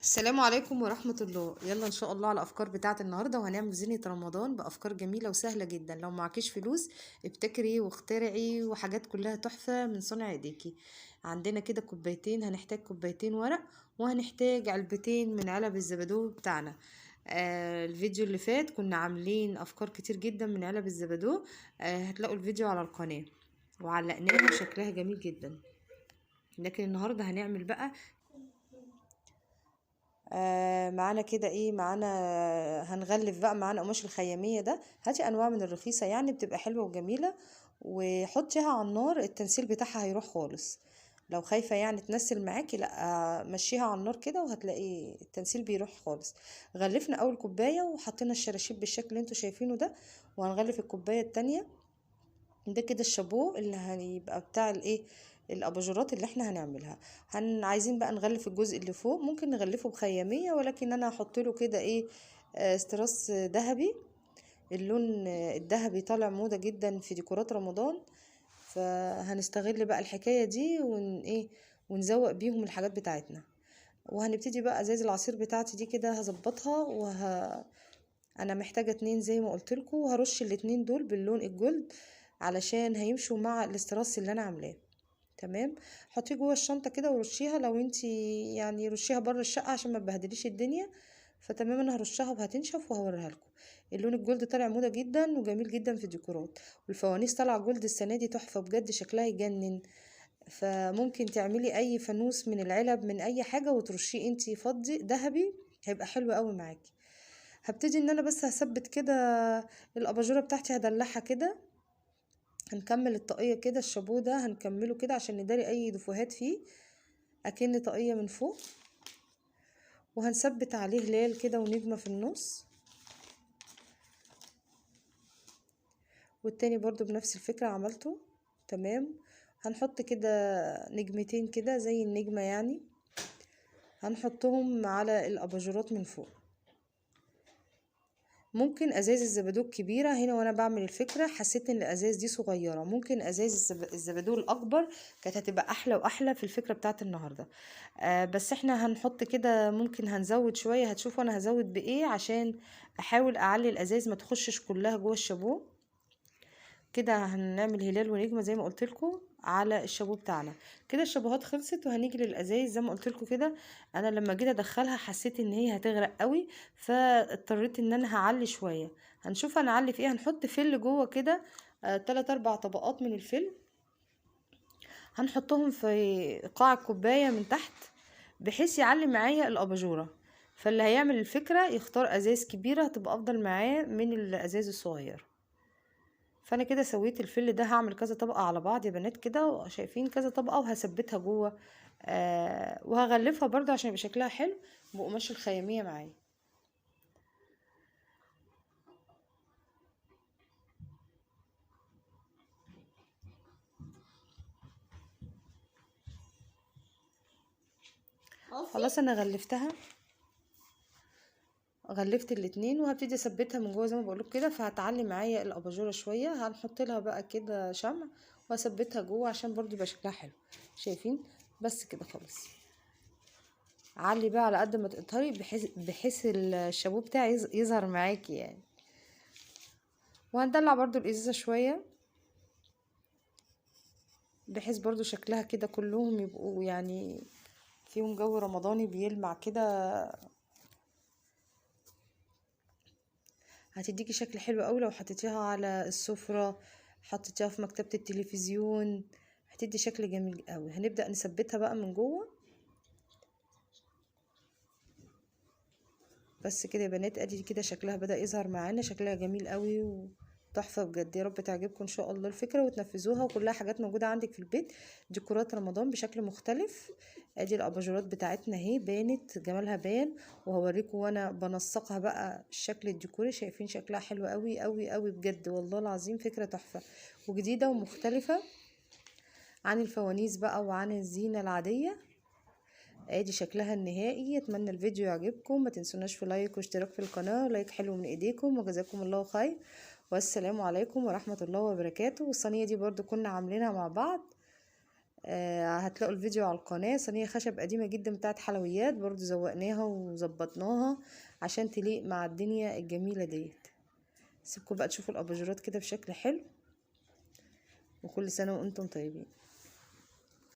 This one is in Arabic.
السلام عليكم ورحمة الله. يلا ان شاء الله على الافكار بتاعت النهاردة، وهنعمل زينة رمضان بافكار جميلة وسهلة جدا. لو معكيش فلوس ابتكري واخترعي، وحاجات كلها تحفة من صنع ايديكي. عندنا كده كوبايتين، هنحتاج كوبايتين ورق، وهنحتاج علبتين من علب الزبادو بتاعنا. الفيديو اللي فات كنا عاملين افكار كتير جدا من علب الزبادو. هتلاقوا الفيديو على القناة وعلقناها، شكلها جميل جدا. لكن النهاردة هنعمل بقى معانا كده ايه، معانا هنغلف بقى معانا قماش الخيامية ده. هاتي انواع من الرخيصة يعني، بتبقى حلوة وجميلة، وحطيها على النار، التنسيل بتاعها هيروح خالص. لو خايفة يعني تنسل معاكي، لا مشيها على النار كده وهتلاقي التنسيل بيروح خالص. غلفنا اول كوباية وحطينا الشراشيب بالشكل اللي انتوا شايفينه ده، وهنغلف الكوباية التانية. ده كده الشابو اللي هيبقى بتاع الايه، الاباجورات اللي احنا هنعملها. عايزين بقى نغلف الجزء اللي فوق، ممكن نغلفه بخيامية، ولكن انا هحط له كده ايه، استراس ذهبي. اللون الذهبي طالع موضة جدا في ديكورات رمضان، فهنستغل بقى الحكاية دي ايه، ونزوق بيهم الحاجات بتاعتنا. وهنبتدي بقى ازاز العصير بتاعتي دي كده هظبطها انا محتاجة اتنين زي ما قلتلكوا، وهرش الاتنين دول باللون الجولد علشان هيمشوا مع الاستراس اللي انا عاملاه. تمام. حطيه جوه الشنطة كده ورشيها، لو انتي يعني رشيها بره الشقة عشان ما تبهدليش الدنيا. فتمام، انا هرشها وهتنشف وهوريها لكم. اللون الجولد طالع موضة جدا وجميل جدا في الديكورات، والفوانيس طالعة جولد السنة دي تحفة بجد، شكلها يجنن. فممكن تعملي اي فانوس من العلب من اي حاجة وترشيه انتي فضي ذهبي، هيبقى حلو قوي معاكي. هبتدي ان انا بس هثبت كده الاباجوره بتاعتي، هدلعها كده. هنكمل الطاقية كده، الشابو ده هنكمله كده عشان نداري اي دفوهات فيه، اكن طاقية من فوق. وهنثبت عليه هلال كده ونجمة في النص، والتاني برضو بنفس الفكرة عملته. تمام. هنحط كده نجمتين كده زي النجمة يعني، هنحطهم على الاباجورات من فوق. ممكن ازاز الزبادو الكبيره هنا، وانا بعمل الفكره حسيت ان الازاز دي صغيره، ممكن ازاز الزبادو الاكبر كانت هتبقى احلى واحلى في الفكره بتاعت النهارده. بس احنا هنحط كده، ممكن هنزود شويه، هتشوفوا انا هزود بايه عشان احاول اعلي الازاز ما تخشش كلها جوه الشابو. كده هنعمل هلال ونجمه زي ما قلت لكم على الشابو بتاعنا. كده الشابوهات خلصت، وهنيجي للازايز زي ما قلت لكم كده. انا لما جيت ادخلها حسيت ان هي هتغرق قوي، فاضطريت ان انا هعلي شويه. هنشوف هنعلي في ايه. هنحط فل جوه كده، 3 4 طبقات من الفل، هنحطهم في قاع الكوبايه من تحت بحيث يعلي معايا الاباجوره. فاللي هيعمل الفكره يختار ازاز كبيره هتبقى افضل معاه من الازاز الصغيره. فانا كده سويت الفل ده، هعمل كذا طبقة على بعض يا بنات كده، شايفين كذا طبقة، وهثبتها جوه. وهغلفها برضو عشان يبقى شكلها حلو بقماش الخيامية معايا. خلاص انا غلفتها، غلفت الاتنين، وهبتدي اثبتها من جوه زي ما بقولك كده، فهتعلي معايا الاباجوره شويه. هنحط لها بقى كده شمع واثبتها جوه عشان برضو يبقى شكلها حلو. شايفين؟ بس كده خلاص. علي بقى على قد ما تقدري بحيث الشابو بتاعي يظهر معاكي يعني. وهندلع برضو الازازه شويه بحيث برضو شكلها كده كلهم يبقوا يعني فيهم جو رمضاني بيلمع كده. هتديكي شكل حلو قوي لو حطيتيها على السفرة، حطيتيها في مكتبة التلفزيون، هتدي شكل جميل قوي. هنبدأ نثبتها بقى من جوه. بس كده يا بنات، ادي كده شكلها بدأ يظهر معانا، شكلها جميل قوي وتحفة بجد. يا رب تعجبكم ان شاء الله الفكرة وتنفذوها، وكلها حاجات موجودة عندك في البيت، ديكورات رمضان بشكل مختلف. ادي الاباجورات بتاعتنا اهي بانت جمالها بان، وهوريكم وانا بنسقها بقى الشكل الديكوري. شايفين شكلها حلو قوي قوي قوي بجد، والله العظيم فكرة تحفة وجديدة ومختلفة عن الفوانيس بقى وعن الزينة العادية. ادي شكلها النهائي. اتمنى الفيديو يعجبكم، ما تنسوناش في لايك واشتراك في القناة، لايك حلو من ايديكم، وجزاكم الله خير. والسلام عليكم ورحمة الله وبركاته. والصينية دي برضو كنا عاملينها مع بعض، هتلاقوا الفيديو على القناة. صينية خشب قديمة جدا بتاعت حلويات، برضو زوقناها وظبطناها عشان تليق مع الدنيا الجميلة ديت. سيبكم بقى تشوفوا الاباجورات كده بشكل حلو، وكل سنة وانتم طيبين.